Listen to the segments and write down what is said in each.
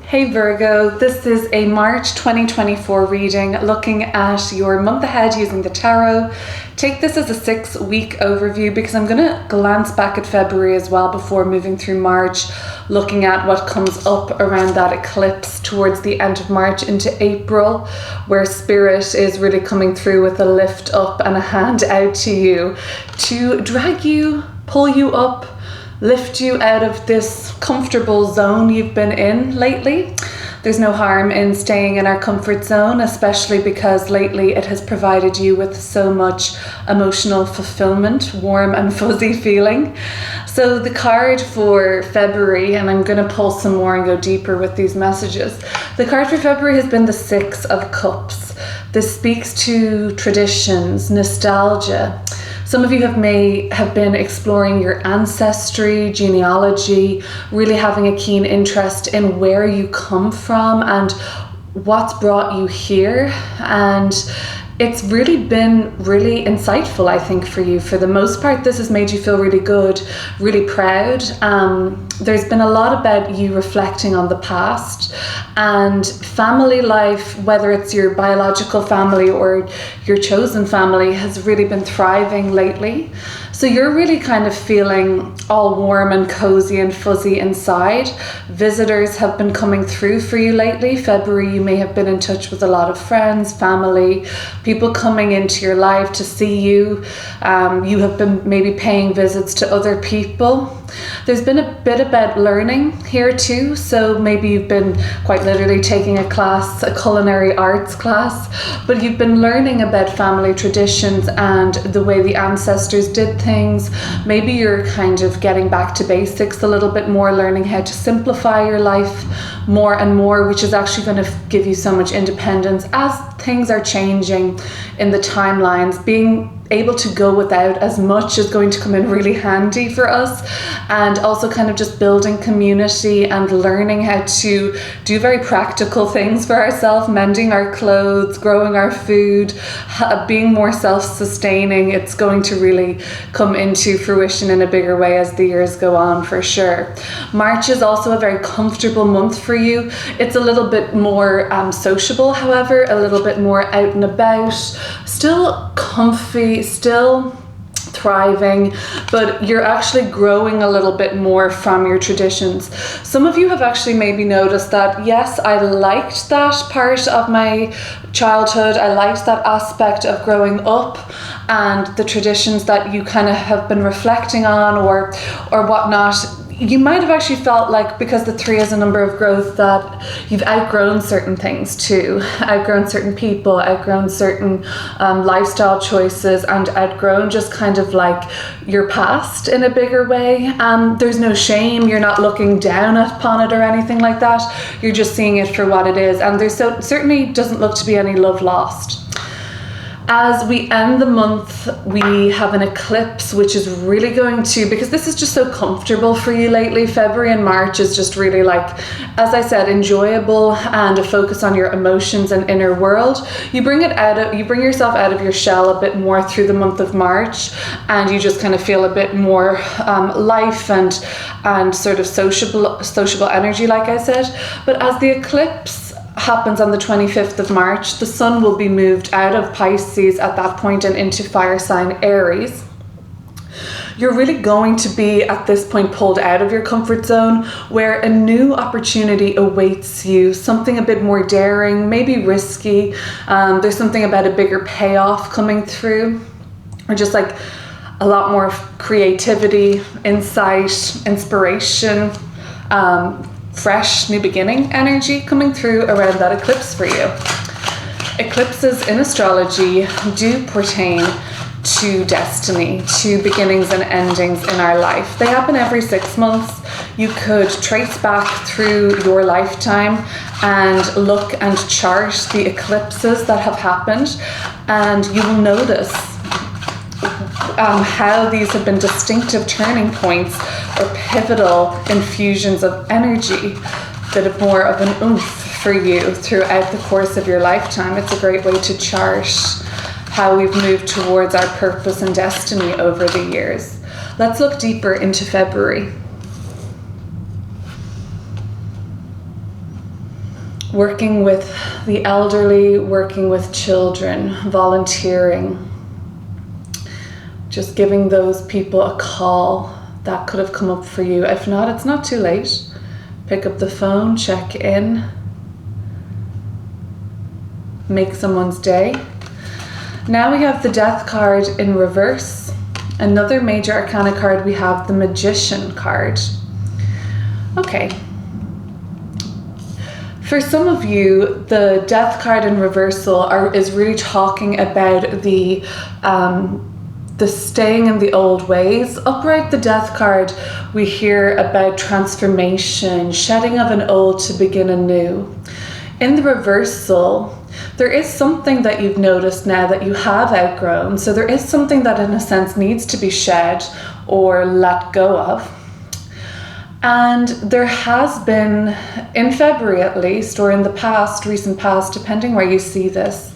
Hey Virgo, this is a March 2024 reading looking at your month ahead using the tarot. Take this as a 6-week overview because I'm going to glance back at February as well before moving through March, looking at what comes up around that eclipse towards the end of March into April, where Spirit is really coming through with a lift up and a hand out to you to drag you, pull you up, lift you out of this comfortable zone you've been in lately. There's no harm in staying in our comfort zone, especially because lately it has provided you with so much emotional fulfillment, warm and fuzzy feeling. So the card for February, and I'm going to pull some more and go deeper with these messages. The card for February has been the 6 of Cups. This speaks to traditions, nostalgia. Some of you may have been exploring your ancestry, genealogy, really having a keen interest in where you come from and what's brought you here. And it's really been really insightful, I think, for you. For the most part, this has made you feel really good, really proud. There's been a lot about you reflecting on the past and family life, whether it's your biological family or your chosen family, has really been thriving lately. So you're really kind of feeling all warm and cozy and fuzzy inside. Visitors have been coming through for you lately. February, you may have been in touch with a lot of friends, family, people coming into your life to see you. You have been maybe paying visits to other people. There's been a bit about learning here too. So maybe you've been quite literally taking a class, a culinary arts class, but you've been learning about family traditions and the way the ancestors did things. Maybe you're kind of getting back to basics a little bit more, learning how to simplify your life more and more, which is actually going to give you so much independence as things are changing in the timelines. Being able to go without as much is going to come in really handy for us, and also kind of just building community and learning how to do very practical things for ourselves, mending our clothes, growing our food, being more self-sustaining. It's going to really come into fruition in a bigger way as the years go on, for sure. March is also a very comfortable month for you. It's a little bit more sociable, however, a little bit more out and about, still comfy, still thriving, but you're actually growing a little bit more from your traditions. Some of you have actually maybe noticed that, yes, I liked that part of my childhood. I liked that aspect of growing up and the traditions that you kind of have been reflecting on or whatnot. You might have actually felt like, because the 3 is a number of growth, that you've outgrown certain things too, outgrown certain people, outgrown certain lifestyle choices, and outgrown just kind of like your past in a bigger way. There's no shame. You're not looking down upon it or anything like that. You're just seeing it for what it is. And there's certainly doesn't look to be any love lost. As we end the month, we have an eclipse, which is really going to, because this is just so comfortable for you lately, February and March is just really like, as I said, enjoyable and a focus on your emotions and inner world. You bring yourself out of your shell a bit more through the month of March, and you just kind of feel a bit more life and sort of sociable energy, like I said. But as the eclipse happens on the 25th of March, the sun will be moved out of Pisces at that point and into fire sign Aries. You're really going to be at this point pulled out of your comfort zone, where a new opportunity awaits you, something a bit more daring, maybe risky. There's something about a bigger payoff coming through, or just like a lot more creativity, insight, inspiration, fresh new beginning energy coming through around that eclipse for you. Eclipses in astrology do pertain to destiny, to beginnings and endings in our life. They happen every 6 months. You could trace back through your lifetime and look and chart the eclipses that have happened, and you will notice how these have been distinctive turning points or pivotal infusions of energy that have more of an oomph for you throughout the course of your lifetime. It's a great way to chart how we've moved towards our purpose and destiny over the years. Let's look deeper into February. working with the elderly, working with children, volunteering, just giving those people a call. That could have come up for you. If not, it's not too late. Pick up the phone, check in, make someone's day. Now we have the Death card in reverse. Another major arcana card, we have the Magician card. Okay. For some of you, the Death card in reversal is really talking about the staying in the old ways. Upright, the Death card, we hear about transformation, shedding of an old to begin anew. In the reversal, there is something that you've noticed now that you have outgrown. So there is something that in a sense needs to be shed or let go of. And there has been, in February at least, or in the past, recent past, depending where you see this,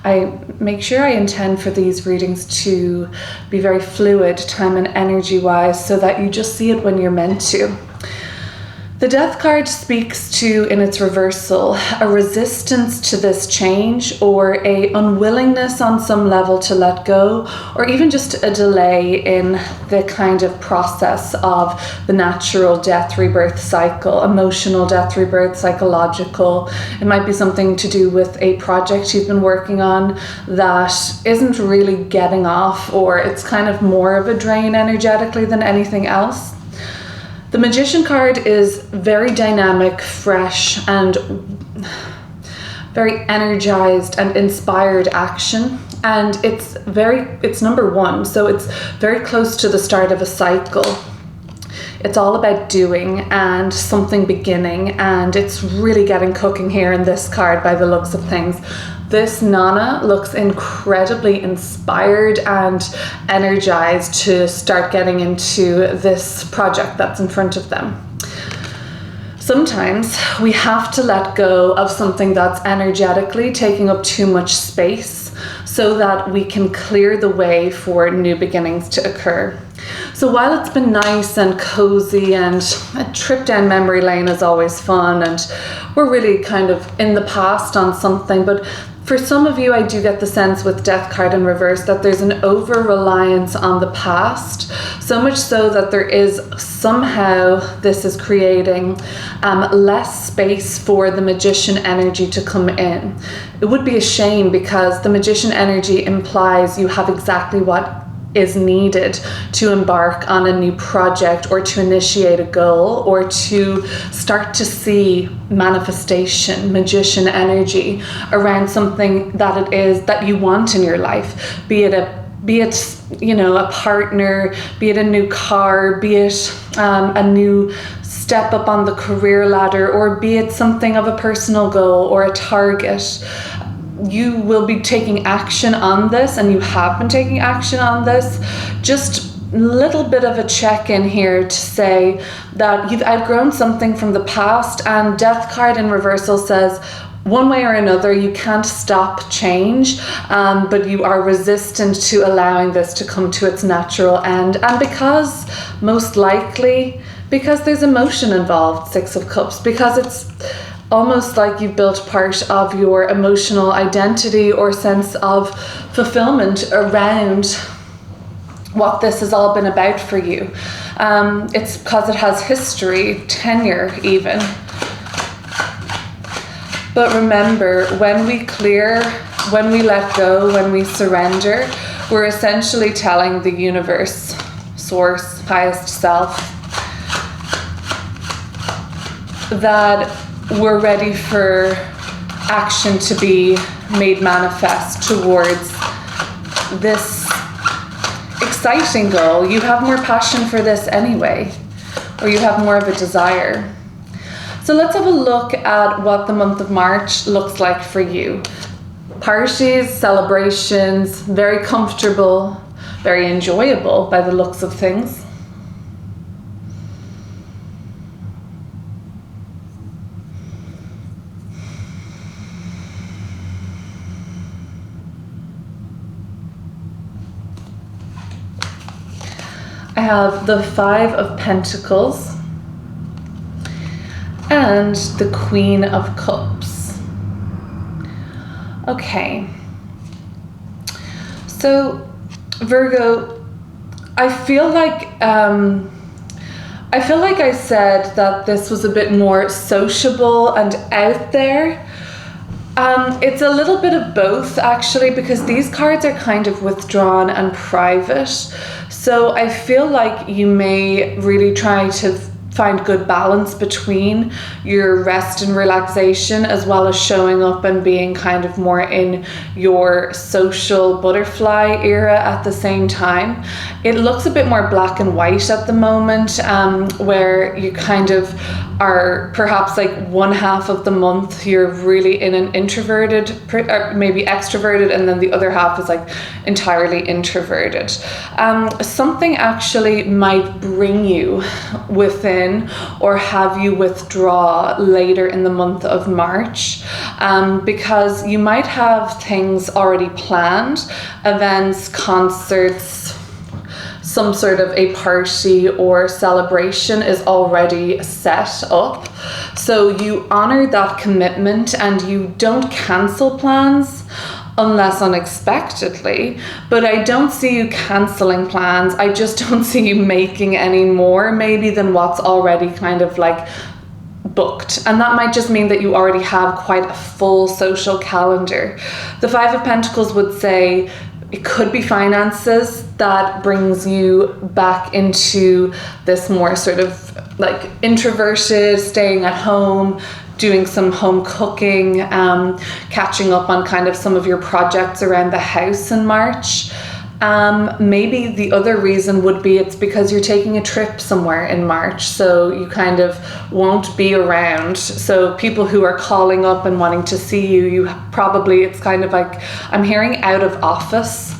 I make sure I intend for these readings to be very fluid, time and energy wise, so that you just see it when you're meant to. The Death card speaks to, in its reversal, a resistance to this change, or a unwillingness on some level to let go, or even just a delay in the kind of process of the natural death rebirth cycle, emotional death rebirth, psychological. It might be something to do with a project you've been working on that isn't really getting off, or it's kind of more of a drain energetically than anything else. The Magician card is very dynamic, fresh, and very energized and inspired action. And it's number one, so it's very close to the start of a cycle. It's all about doing and something beginning, and it's really getting cooking here in this card by the looks of things. This Nana looks incredibly inspired and energized to start getting into this project that's in front of them. Sometimes we have to let go of something that's energetically taking up too much space so that we can clear the way for new beginnings to occur. So while it's been nice and cozy, and a trip down memory lane is always fun, and we're really kind of in the past on something, but for some of you, I do get the sense with Death card in reverse that there's an over-reliance on the past, so much so that there is somehow, this is creating less space for the Magician energy to come in. It would be a shame, because the Magician energy implies you have exactly what is needed to embark on a new project, or to initiate a goal, or to start to see manifestation, Magician energy around something that it is that you want in your life, be it a partner, be it a new car, be it a new step up on the career ladder, or be it something of a personal goal or a target. You will be taking action on this, and you have been taking action on this. Just a little bit of a check-in here to say that you've outgrown something from the past, and Death card in reversal says one way or another you can't stop change, but you are resistant to allowing this to come to its natural end. And because there's emotion involved, Six of Cups, because it's almost like you've built part of your emotional identity or sense of fulfillment around what this has all been about for you. It's because it has history, tenure even. But remember, when we clear, when we let go, when we surrender, we're essentially telling the universe, source, highest self, that we're ready for action to be made manifest towards this exciting goal. You have more passion for this anyway, or you have more of a desire. So let's have a look at what the month of March looks like for you. Parties, celebrations, very comfortable, very enjoyable by the looks of things. I have the Five of Pentacles, and and the Queen of Cups. Okay. So, Virgo, I feel like I said that this was a bit more sociable and out there. It's a little bit of both, actually, because these cards are kind of withdrawn and private. So I feel like you may really try to find good balance between your rest and relaxation, as well as showing up and being kind of more in your social butterfly era at the same time. It looks a bit more black and white at the moment, where you kind of are perhaps like one half of the month you're really in an introverted, or maybe extroverted, and then the other half is like entirely introverted. Something actually might bring you within or have you withdraw later in the month of March, because you might have things already planned, events, concerts, some sort of a party or celebration is already set up. So you honor that commitment and you don't cancel plans unless unexpectedly. But I don't see you canceling plans. I just don't see you making any more maybe than what's already kind of like booked. And that might just mean that you already have quite a full social calendar. The Five of Pentacles would say it could be finances that brings you back into this more sort of like introverted, staying at home, doing some home cooking, catching up on kind of some of your projects around the house in March. Maybe the other reason would be it's because you're taking a trip somewhere in March, so you kind of won't be around. So people who are calling up and wanting to see you, you probably, it's kind of like, I'm hearing out of office.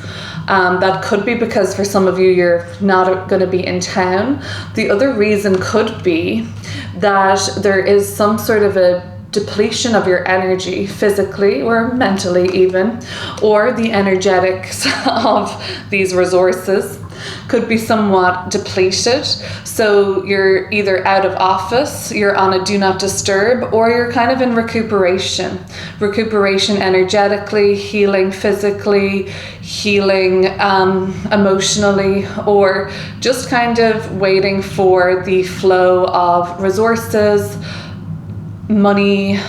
That could be because for some of you, you're not going to be in town. The other reason could be that there is some sort of a depletion of your energy, physically or mentally even, or the energetics of these resources could be somewhat depleted. So you're either out of office, you're on a do not disturb, or you're kind of in recuperation. Recuperation energetically, healing physically, healing emotionally, or just kind of waiting for the flow of resources, money,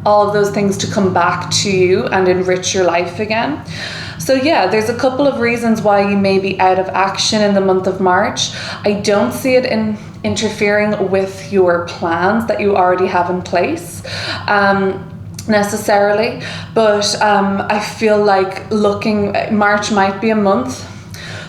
all of those things to come back to you and enrich your life again. So yeah, there's a couple of reasons why you may be out of action in the month of March. I don't see it interfering with your plans that you already have in place necessarily, but I feel like March might be a month.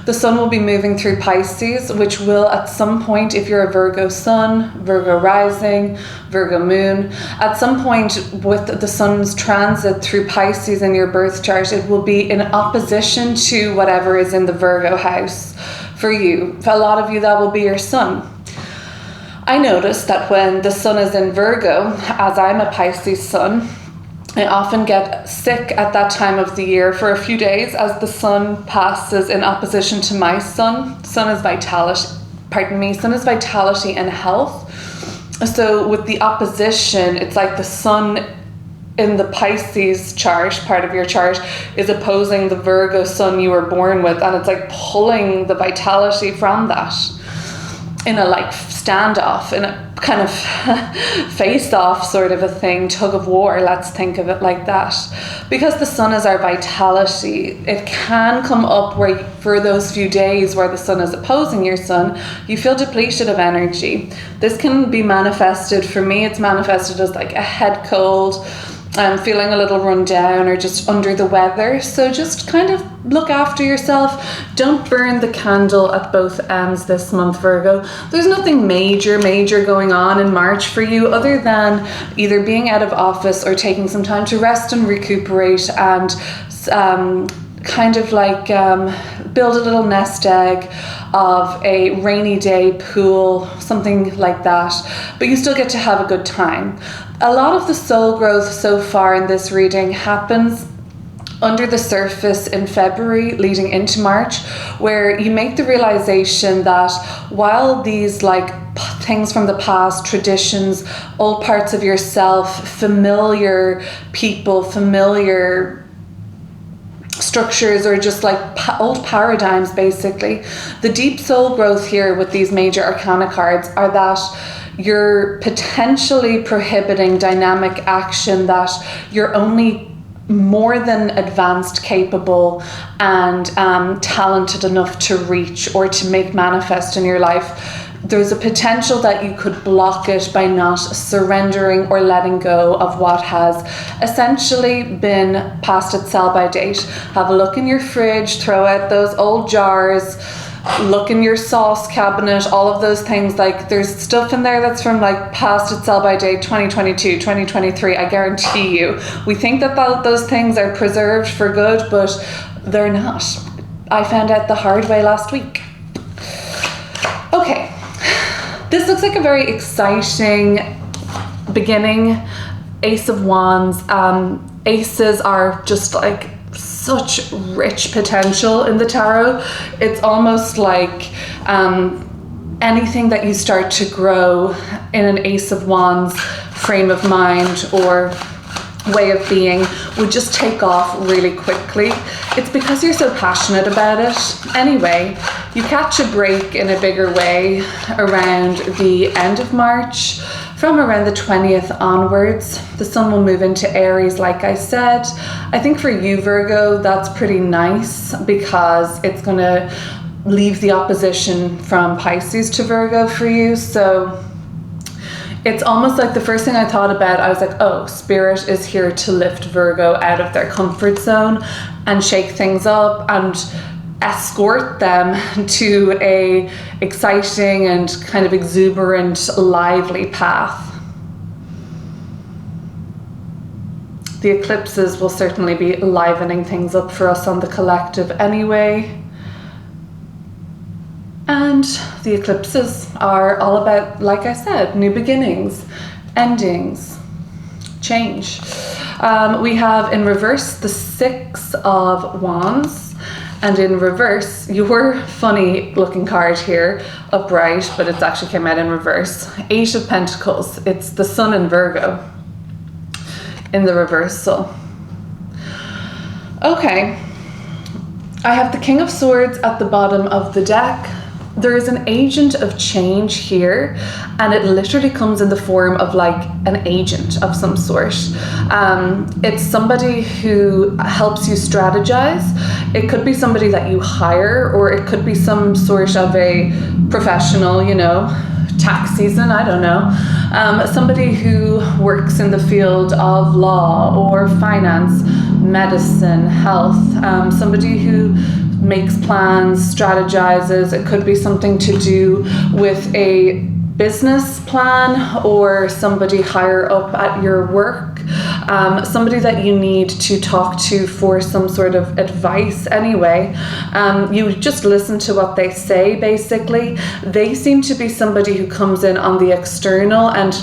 The sun will be moving through Pisces, which will at some point, if you're a Virgo sun, Virgo rising, Virgo moon, at some point with the sun's transit through Pisces in your birth chart, it will be in opposition to whatever is in the Virgo house for you. For a lot of you, that will be your sun. I noticed that when the sun is in Virgo, as I'm a Pisces sun, I often get sick at that time of the year for a few days as the sun passes in opposition to my sun. Sun is vitality and health. So with the opposition, it's like the sun in the Pisces chart, part of your chart, is opposing the Virgo sun you were born with, and it's like pulling the vitality from that in a like standoff, in a kind of face-off sort of a thing, tug of war, let's think of it like that. Because the sun is our vitality, it can come up where for those few days where the sun is opposing your sun, you feel depleted of energy. This can be manifested, for me it's manifested as like a head cold, feeling a little run down or just under the weather. So just kind of look after yourself. Don't burn the candle at both ends this month, Virgo. There's nothing major going on in March for you other than either being out of office or taking some time to rest and recuperate and kind of like build a little nest egg of a rainy day pool, something like that. But you still get to have a good time. A lot of the soul growth so far in this reading happens under the surface in February leading into March, where you make the realization that while these like things from the past, traditions, old parts of yourself, familiar people, familiar structures, or just like old paradigms, basically, the deep soul growth here with these major arcana cards are that you're potentially prohibiting dynamic action that you're only more than advanced, capable, and talented enough to reach or to make manifest in your life. There's a potential that you could block it by not surrendering or letting go of what has essentially been past its sell-by date. Have a look in your fridge, throw out those old jars, look in your sauce cabinet, all of those things. Like, there's stuff in there that's from like past its sell-by date, 2022, 2023. I guarantee you. We think that those things are preserved for good, but they're not. I found out the hard way last week. Okay. This looks like a very exciting beginning. Ace of Wands. Aces are just like such rich potential in the tarot. It's almost like anything that you start to grow in an Ace of Wands frame of mind or way of being would just take off really quickly. It's because you're so passionate about it. Anyway, you catch a break in a bigger way around the end of March. From around the 20th onwards, the sun will move into Aries, like I said. I think for you, Virgo, that's pretty nice because it's going to leave the opposition from Pisces to Virgo for you. So it's almost like the first thing I thought about, I was like, oh, Spirit is here to lift Virgo out of their comfort zone and shake things up and escort them to a exciting and kind of exuberant, lively path. The eclipses will certainly be livening things up for us on the collective anyway. And the eclipses are all about, like I said, new beginnings, endings, change. We have in reverse the Six of Wands, and in reverse your funny looking card here, upright, but it's actually came out in reverse. Eight of Pentacles. It's the Sun in Virgo in the reversal. Okay, I have the King of Swords at the bottom of the deck. There is an agent of change here, and it literally comes in the form of like an agent of some sort. It's somebody who helps you strategize. It could be somebody that you hire, or it could be some sort of a professional, you know, tax season, I don't know. Somebody who works in the field of law or finance, medicine, health, somebody who makes plans, strategizes. It could be something to do with a business plan or somebody higher up at your work, somebody that you need to talk to for some sort of advice anyway. You just listen to what they say, basically. They seem to be somebody who comes in on the external and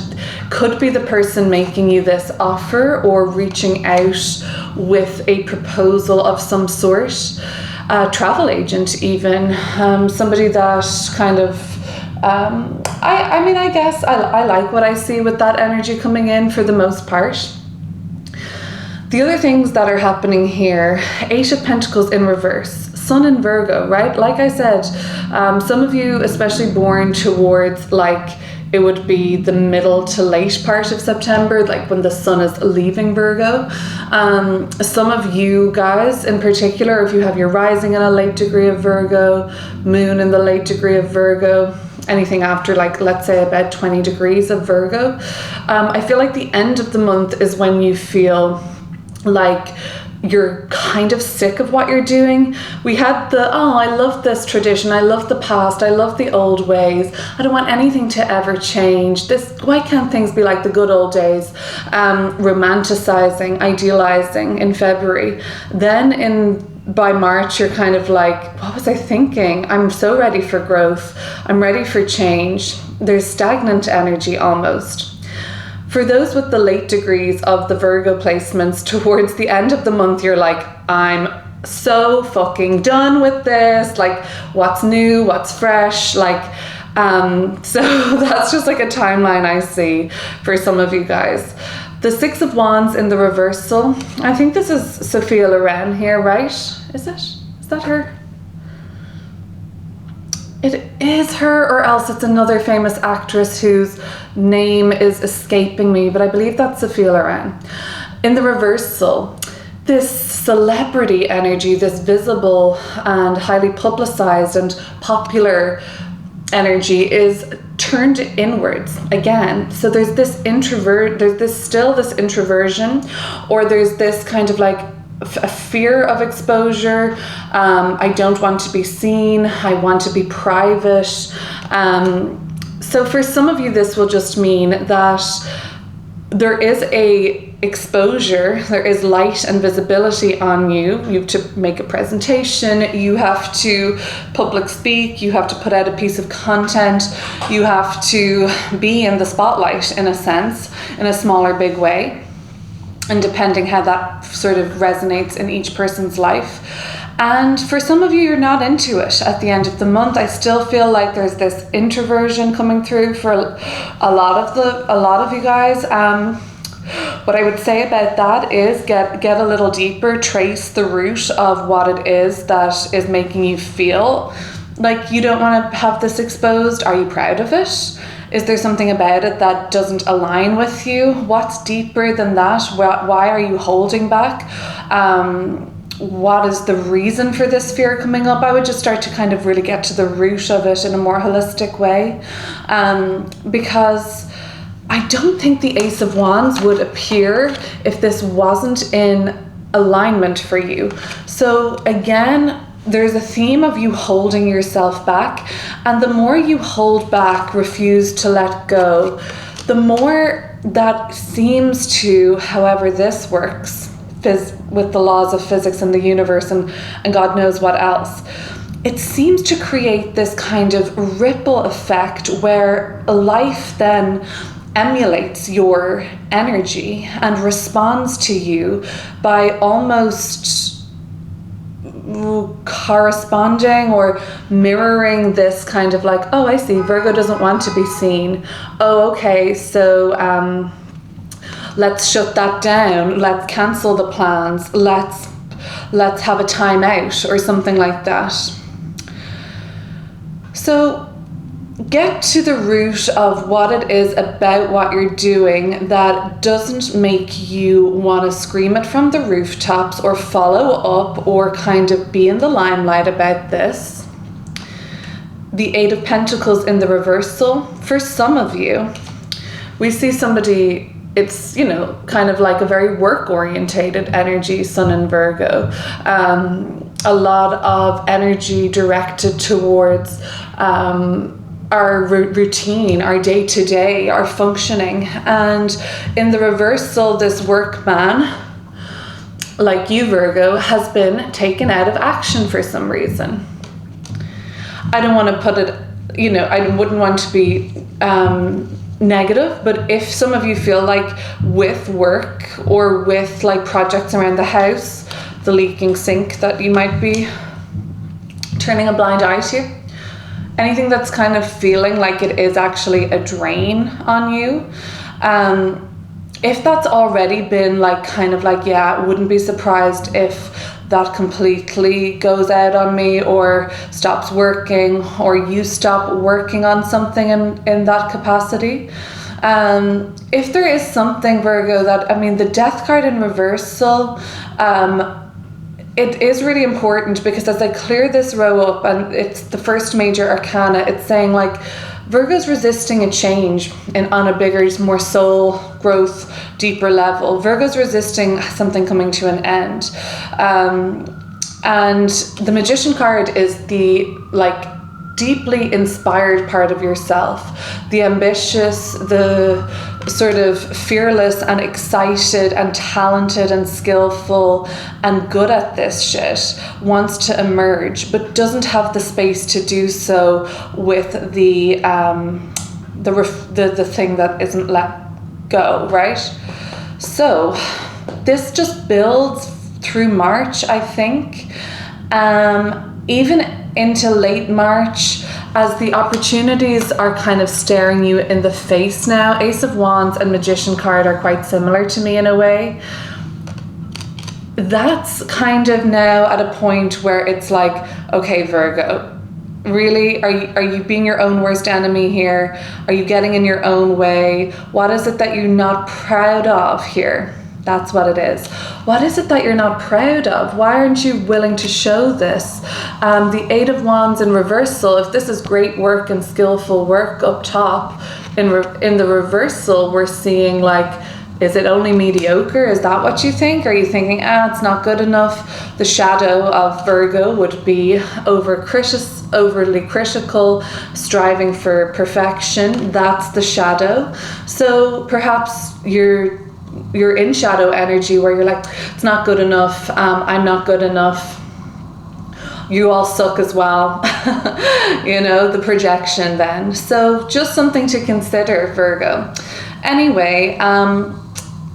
could be the person making you this offer or reaching out with a proposal of some sort. Travel agent even, somebody that kind of, I mean, I guess I like what I see with that energy coming in for the most part. The other things that are happening here, Eight of Pentacles in reverse, Sun in Virgo, right? Like I said, some of you, especially born towards like, it would be the middle to late part of September, like when the sun is leaving Virgo. Some of you guys in particular, if you have your rising in a late degree of Virgo, moon in the late degree of Virgo, anything after like, let's say about 20 degrees of Virgo, I feel like the end of the month is when you feel like you're kind of sick of what you're doing. We had the, oh, I love this tradition, I love the past, I love the old ways, I don't want anything to ever change. This, why can't things be like the good old days? Romanticizing, idealizing in February. Then by March, you're kind of like, what was I thinking? I'm so ready for growth. I'm ready for change. There's stagnant energy almost. For those with the late degrees of the Virgo placements, towards the end of the month, you're like, I'm so fucking done with this. Like, what's new, what's fresh, like, so that's just like a timeline I see for some of you guys. The Six of Wands in the reversal. I think this is Sophia Loren here, right? Is it? Is that her? It is her, or else it's another famous actress whose name is escaping me, but I believe that's Sophia Loren. In the reversal, this celebrity energy, this visible and highly publicized and popular energy is turned inwards again. So there's this this introversion, or there's this kind of like a fear of exposure. I don't want to be seen. I want to be private. So for some of you, this will just mean that there is a exposure, there is light and visibility on you. You have to make a presentation, you have to public speak, you have to put out a piece of content, you have to be in the spotlight in a sense, in a small or big way. And depending how that sort of resonates in each person's life. And for some of you, you're not into it at the end of the month. I still feel like there's this introversion coming through for a lot of you guys. What I would say about that is get a little deeper, trace the root of what it is that is making you feel like you don't want to have this exposed. Are you proud of it? Is there something about it that doesn't align with you? What's deeper than that? Why are you holding back? What is the reason for this fear coming up? I would just start to kind of really get to the root of it in a more holistic way. Because I don't think the Ace of Wands would appear if this wasn't in alignment for you. So again, there's a theme of you holding yourself back, and the more you hold back, refuse to let go, the more that seems to, however this works, with the laws of physics and the universe and God knows what else, it seems to create this kind of ripple effect where life then emulates your energy and responds to you by almost corresponding or mirroring this kind of like, oh, I see, Virgo doesn't want to be seen. Oh, okay, so let's shut that down. Let's cancel the plans. Let's have a time out or something like that. So get to the root of what it is about what you're doing that doesn't make you want to scream it from the rooftops or follow up or kind of be in the limelight about this. The Eight of Pentacles in the reversal. For some of you, we see somebody, it's, you know, kind of like a very work-orientated energy, Sun in Virgo. A lot of energy directed towards our routine, our day-to-day, our functioning. And in the reversal, this workman, like you, Virgo, has been taken out of action for some reason. I don't want to put it, you know, I wouldn't want to be negative, but if some of you feel like with work or with like projects around the house, the leaking sink that you might be turning a blind eye to, anything that's kind of feeling like it is actually a drain on you, if that's already been like kind of like, yeah, wouldn't be surprised if that completely goes out on me or stops working, or you stop working on something in that capacity. If there is something, Virgo, that, I mean, the Death card in reversal, it is really important because as I clear this row up, and it's the first major arcana, it's saying like Virgo's resisting a change on a bigger, more soul growth, deeper level. Virgo's resisting something coming to an end. And the Magician card is the like deeply inspired part of yourself, the ambitious, the sort of fearless and excited and talented and skillful and good at this shit, wants to emerge but doesn't have the space to do so with the thing that isn't go, right? So this just builds through March, I think, even into late March, as the opportunities are kind of staring you in the face now. Ace of Wands and Magician card are quite similar to me in a way. That's kind of now at a point where it's like, okay, Virgo, really, are you being your own worst enemy here? Are you getting in your own way? What is it that you're not proud of here? That's what it is. What is it that you're not proud of? Why aren't you willing to show this? The Eight of Wands in reversal, if this is great work and skillful work up top, in the reversal, we're seeing like, is it only mediocre? Is that what you think? Are you thinking, it's not good enough? The shadow of Virgo would be overly critical, striving for perfection. That's the shadow. So perhaps you're in shadow energy where you're like, it's not good enough, I'm not good enough, you all suck as well. You know, the projection then. So just something to consider, Virgo. Anyway,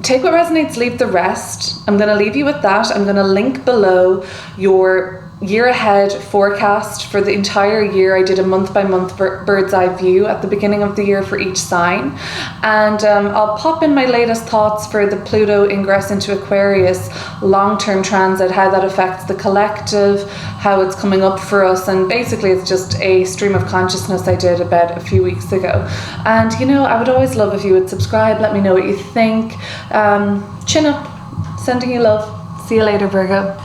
take what resonates, leave the rest. I'm going to leave you with that. I'm going to link below your year ahead forecast for the entire year. I did a month by month bird's eye view at the beginning of the year for each sign, and I'll pop in my latest thoughts for the Pluto ingress into Aquarius long-term transit, how that affects the collective, how it's coming up for us, and basically it's just a stream of consciousness I did about a few weeks ago. And you know, I would always love if you would subscribe, let me know what you think. Chin up, sending you love. See you later, Virgo.